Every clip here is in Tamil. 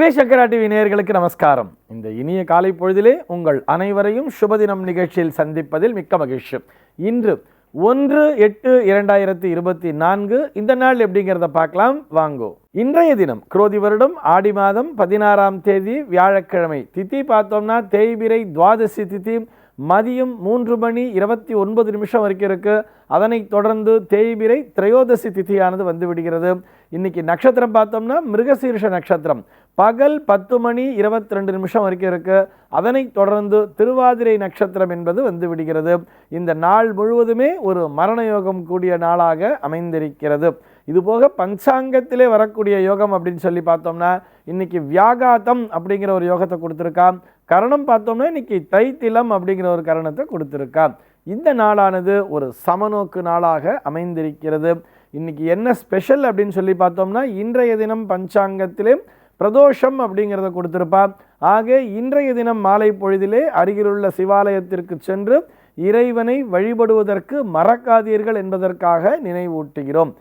ஸ்ரீ சங்கரா டிவி நேயர்களுக்கு நமஸ்காரம். இந்த இனிய காலை பொழுதிலே உங்கள் அனைவரையும் சுபதினம் நிகழ்ச்சியில் சந்திப்பதில் மிக்க மகிழ்ச்சி. இன்று 1/8/2024 இந்த நாள் எப்படிங்கிறத பார்க்கலாம் வாங்கோ. இன்றைய தினம் குரோதி வருடம் ஆடி மாதம் 16ஆம் தேதி வியாழக்கிழமை. திதி பார்த்தோம்னா தேய்பிரை துவாதசி திதி மதியம் 3:29 வரைக்கும் இருக்கு. அதனைத் தொடர்ந்து தேய்பிரை திரையோதசி திதியானது வந்து விடுகிறது. இன்னைக்கு நட்சத்திரம் பார்த்தோம்னா மிருகசீர்ஷ நட்சத்திரம் பகல் 10:22 வரைக்கும் இருக்கு. அதனைத் தொடர்ந்து திருவாதிரை நட்சத்திரம் என்பது வந்து விடுகிறது. இந்த நாள் முழுவதுமே ஒரு மரண யோகம் கூடிய நாளாக அமைந்திருக்கிறது. இதுபோக பஞ்சாங்கத்திலே வரக்கூடிய யோகம் அப்படின்னு சொல்லி பார்த்தோம்னா இன்னைக்கு வியாகாதம் அப்படிங்கிற ஒரு யோகத்தை கொடுத்துருக்கான். கரணம் பார்த்தோம்னா இன்னைக்கு தைத்திலம் அப்படிங்கிற ஒரு கரணத்தை கொடுத்துருக்கான். இந்த நாளானது ஒரு சமநோக்கு நாளாக அமைந்திருக்கிறது. இன்னைக்கு என்ன ஸ்பெஷல் அப்படின்னு சொல்லி பார்த்தோம்னா இன்றைய தினம் பஞ்சாங்கத்திலே பிரதோஷம் அப்படிங்கிறத கொடுத்திருப்பா. ஆக இன்றைய தினம் மாலை பொழுதிலே அருகிலுள்ள சிவாலயத்திற்கு சென்று இறைவனை வழிபடுவதற்கு மறக்காதீர்கள் என்பதற்காக நினைவூட்டுகிறோம்.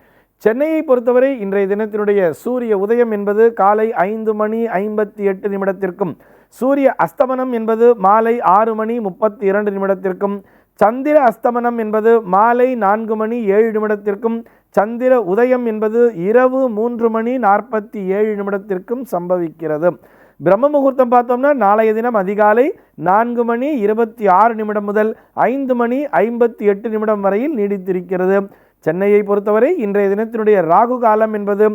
சென்னையை பொறுத்தவரை இன்றைய தினத்தினுடைய சூரிய உதயம் என்பது காலை 5:58 சூரிய அஸ்தமனம் என்பது மாலை 6:32 சந்திர அஸ்தமனம் என்பது மாலை 4:07 சந்திர உதயம் என்பது இரவு 3:47 சம்பவிக்கிறது. பிரம்ம முகூர்த்தம் பார்த்தோம்னா நாளைய தினம் அதிகாலை 4:26 முதல் 5:58 வரையில் நீடித்திருக்கிறது. சென்னையை பொறுத்தவரை இன்றைய தினத்தினுடைய ராகு காலம் என்பது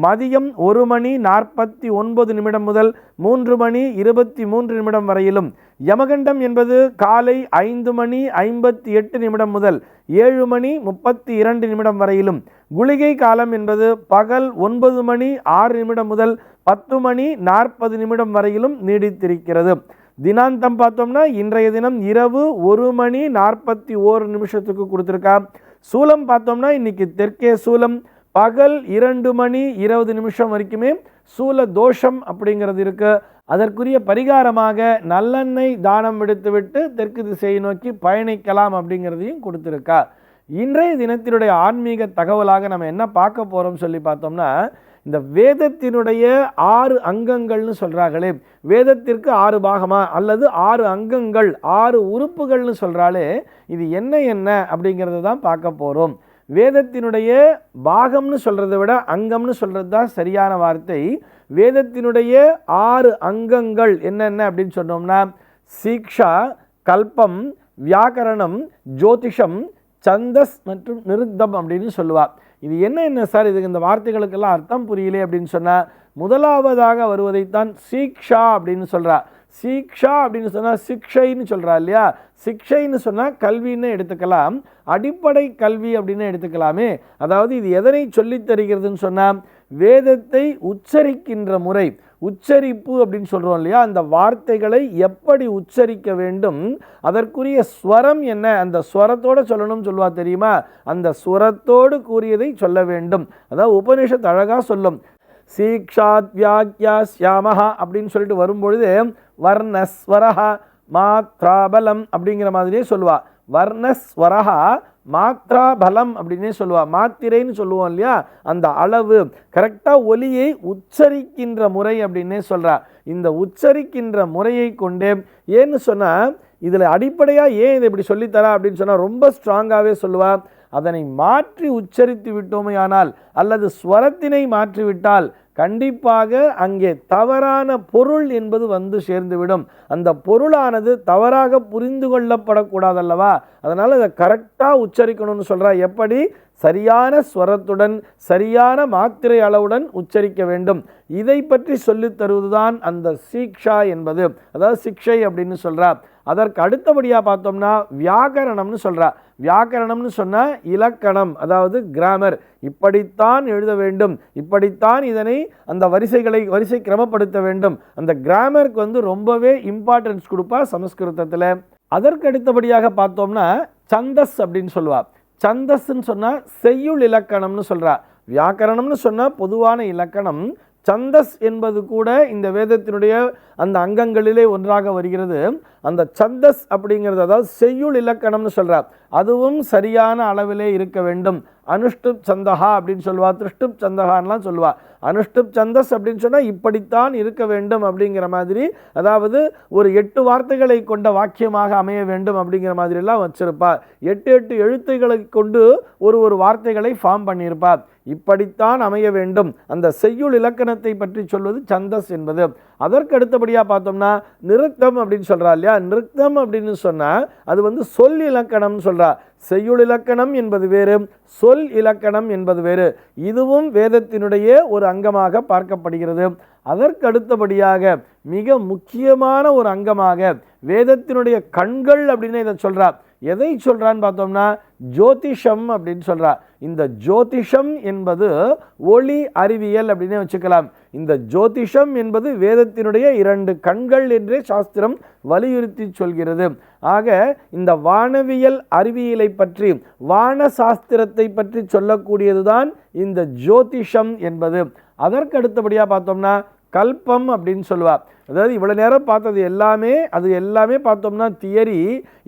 மதியம் 1:49 முதல் 3:23 வரையிலும், யமகண்டம் என்பது காலை 5:58 முதல் 7:32 வரையிலும், குளிகை காலம் என்பது பகல் 9:06 முதல் 10:40 வரையிலும் நீடித்திருக்கிறது. தினாந்தம் பார்த்தோம்னா இன்றைய தினம் இரவு 1:41 கொடுத்துருக்கா. சூலம் பார்த்தோம்னா இன்னைக்கு தெற்கே சூலம் பகல் 2:20 வரைக்குமே சூல தோஷம் அப்படிங்கிறது இருக்கு. அதற்குரிய பரிகாரமாக நல்லெண்ணெய் தானம் எடுத்துவிட்டு தெற்கு திசையை நோக்கி பயணிக்கலாம் அப்படிங்கிறதையும் கொடுத்துருக்கா. இன்றைய தினத்தினுடைய ஆன்மீக தகவலாக நம்ம என்ன பார்க்க போறோம் சொல்லி பார்த்தோம்னா இந்த வேதத்தினுடைய 6 அங்கங்கள்னு சொல்றாங்களே, வேதத்திற்கு 6 பாகமா அல்லது 6 அங்கங்கள் 6 உறுப்புகள்னு சொல்றாலே, இது என்ன அப்படிங்கிறத தான் பார்க்க போறோம். வேதத்தினுடைய பாகம்னு சொல்றதை விட அங்கம்னு சொல்றது தான் சரியான வார்த்தை. வேதத்தினுடைய 6 அங்கங்கள் என்னென்ன அப்படின்னு சொன்னோம்னா சீக்ஷா, கல்பம், வியாக்கரணம், ஜோதிஷம், சந்தஸ் மற்றும் நிருத்தம் அப்படின்னு சொல்லுவாள். இது என்ன சார், இதுக்கு இந்த வார்த்தைகளுக்கெல்லாம் அர்த்தம் புரியலே அப்படின்னு சொன்னால் முதலாவதாக வருவதைத்தான் சீக்ஷா அப்படின்னு சொல்கிறா. சீக்ஷா அப்படின்னு சொன்னால் சிக்ஷைன்னு சொல்கிறா இல்லையா. சிக்ஷைன்னு சொன்னால் கல்வின்னு எடுத்துக்கலாம், அடிப்படை கல்வி அப்படின்னு எடுத்துக்கலாமே. அதாவது இது எதனை சொல்லித் தருகிறதுன்னு சொன்னால் வேதத்தை உச்சரிக்கின்ற முறை, உச்சரிப்பு அப்படின்னு சொல்கிறோம் இல்லையா. அந்த வார்த்தைகளை எப்படி உச்சரிக்க வேண்டும், அதற்குரிய ஸ்வரம் என்ன, அந்த ஸ்வரத்தோடு சொல்லணும்னு சொல்லுவா தெரியுமா. அந்த ஸ்வரத்தோடு கூறியதை சொல்ல வேண்டும். அதாவது உபனிஷத் அழகாக சொல்லும். சீக்ஷாத் வியாக்யா ஸ்யாமஹா அப்படின்னு சொல்லிட்டு வரும்பொழுது வர்ணஸ்வரஹா மாத்ராபலம் அப்படிங்கிற மாதிரியே சொல்லுவா. வர்ணஸ்வரஹா மாத்ராபலம் அப்படின்னே சொல்லுவா. மாத்திரைன்னு சொல்லுவோம் இல்லையா, அந்த அளவு கரெக்டாக ஒலியை உச்சரிக்கின்ற முறை அப்படின்னே சொல்கிறா. இந்த உச்சரிக்கின்ற முறையை கொண்டே ஏன்னு சொன்னால் இதில் அடிப்படையாக ஏன் இதை இப்படி சொல்லித்தரா அப்படின்னு சொன்னால் ரொம்ப ஸ்ட்ராங்காகவே சொல்லுவா. அதனை மாற்றி உச்சரித்து விட்டோமே ஆனால் அல்லது ஸ்வரத்தினை மாற்றிவிட்டால் கண்டிப்பாக அங்கே தவறான பொருள் என்பது வந்து சேர்ந்துவிடும். அந்த பொருளானது தவறாக புரிந்து கொள்ளப்படக்கூடாதல்லவா. அதனால் அதை கரெக்டாக உச்சரிக்கணும்னு சொல்கிறா. எப்படி? சரியான ஸ்வரத்துடன் சரியான மாத்திரை அளவுடன் உச்சரிக்க வேண்டும். இதை பற்றி சொல்லித் தருவதுதான் அந்த சீக்ஷா என்பது, அதாவது சிக்ஷை அப்படின்னு சொல்கிறா. அதற்கு அடுத்தபடியாக பார்த்தோம்னா வியாக்கரணம்னு சொல்கிறா. வியாக்கரணம்னு சொன்னால் இலக்கணம், அதாவது கிராமர். இப்படித்தான் எழுத வேண்டும், இப்படித்தான் இதனை அந்த வரிசை கிரமப்படுத்த வேண்டும். அந்த கிராமருக்கு வந்து ரொம்பவே இம்பார்ட்டன்ஸ் கொடுப்பா சமஸ்கிருதத்தில். அதற்கு அடுத்தபடியாக பார்த்தோம்னா சந்தஸ் அப்படின்னு சொல்லுவா. சந்தஸ்ன்னு சொன்னால் செய்யுள் இலக்கணம்னு சொல்கிறா. வியாக்கரணம்னு சொன்னால் பொதுவான இலக்கணம். சந்தஸ் என்பது கூட இந்த வேதத்தினுடைய அந்த அங்கங்களிலே ஒன்றாக வருகிறது. அந்த சந்தஸ் அப்படிங்கிறது அதாவது செய்யுள் இலக்கணம்னு சொல்கிறார். அதுவும் சரியான அளவிலே இருக்க வேண்டும். அனுஷ்டுப் சந்தகா அப்படின்னு சொல்லுவா, திருஷ்டுப் சந்தகான்லாம் சொல்லுவா. அனுஷ்டுப் சந்தஸ் அப்படின்னு சொன்னால் இப்படித்தான் இருக்க வேண்டும் அப்படிங்கிற மாதிரி, அதாவது ஒரு 8 வார்த்தைகளை கொண்ட வாக்கியமாக அமைய வேண்டும் அப்படிங்கிற மாதிரிலாம் வச்சிருப்பா. 8 எழுத்துக்களை கொண்டு ஒரு வார்த்தைகளை ஃபார்ம் பண்ணியிருப்பா. இப்படித்தான் அமைய வேண்டும். அந்த செய்யுள் இலக்கணத்தை பற்றி சொல்வது சந்தஸ் என்பது. அதற்கு அடுத்தபடியாக பார்த்தோம்னா நிருக்தம் அப்படின்னு சொல்றா இல்லையா. நிருக்தம் அப்படின்னு சொன்னால் அது சொல் இலக்கணம் சொல்றா. செய்யுள் இலக்கணம் என்பது வேறு, சொல் இலக்கணம் என்பது வேறு. இதுவும் வேதத்தினுடைய ஒரு அங்கமாக பார்க்கப்படுகிறது. அதற்கு அடுத்தபடியாக மிக முக்கியமான ஒரு அங்கமாக வேதத்தினுடைய கண்கள் அப்படின்னு இதை சொல்றா. எதை சொல்றான்னு பார்த்தோம்னா ஜோதிஷம் அப்படின்னு சொல்றா. இந்த ஜோதிஷம் என்பது ஒளி அறிவியல் அப்படின்னு வச்சுக்கலாம். இந்த ஜோதிஷம் என்பது வேதத்தினுடைய 2 கண்கள் என்றே சாஸ்திரம் வலியுறுத்தி சொல்கிறது. ஆக இந்த வானவியல் அறிவியலை பற்றி, வான சாஸ்திரத்தை பற்றி சொல்லக்கூடியதுதான் இந்த ஜோதிஷம் என்பது. அதற்கு அடுத்தபடியாக பார்த்தோம்னா கல்பம் அப்படின்னு சொல்லுவார். அதாவது இவ்வளோ நேரம் பார்த்தது எல்லாமே பார்த்தோம்னா தியரி.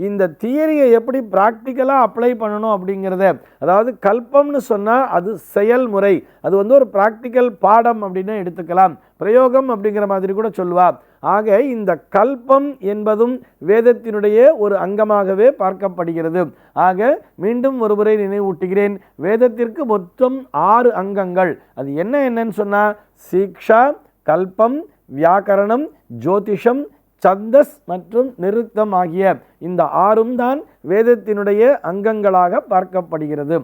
இந்த தியரியை எப்படி ப்ராக்டிக்கலாக அப்ளை பண்ணணும் அப்படிங்கிறத, அதாவது கல்பம்னு சொன்னால் அது செயல்முறை, அது ஒரு ப்ராக்டிக்கல் பாடம் அப்படின்னு எடுத்துக்கலாம், பிரயோகம் அப்படிங்கிற மாதிரி கூட சொல்லுவார். ஆக இந்த கல்பம் என்பதும் வேதத்தினுடைய ஒரு அங்கமாகவே பார்க்கப்படுகிறது. ஆக மீண்டும் ஒருமுறை நினைவூட்டுகிறேன், வேதத்திற்கு மொத்தம் 6 அங்கங்கள். அது என்னன்னு சொன்னால் சீக்ஷா, கல்பம், வியாக்கரணம், ஜோதிஷம், சந்தஸ் மற்றும் நிருக்தம் ஆகிய இந்த 6ம் தான் வேதத்தினுடைய அங்கங்களாக பார்க்கப்படுகிறது.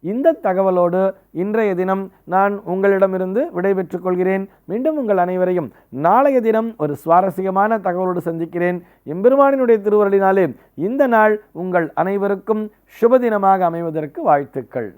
இந்த தகவலோடு இன்றைய தினம் நான் உங்களிடமிருந்து விடைபெற்றுக் கொள்கிறேன். மீண்டும் உங்கள் அனைவரையும் நாளைய தினம் ஒரு சுவாரஸ்யமான தகவலோடு சந்திக்கிறேன். எம்பெருமானினுடைய திருவருளினாலே இந்த நாள் உங்கள் அனைவருக்கும் சுப தினமாக அமைவதற்கு வாழ்த்துக்கள்.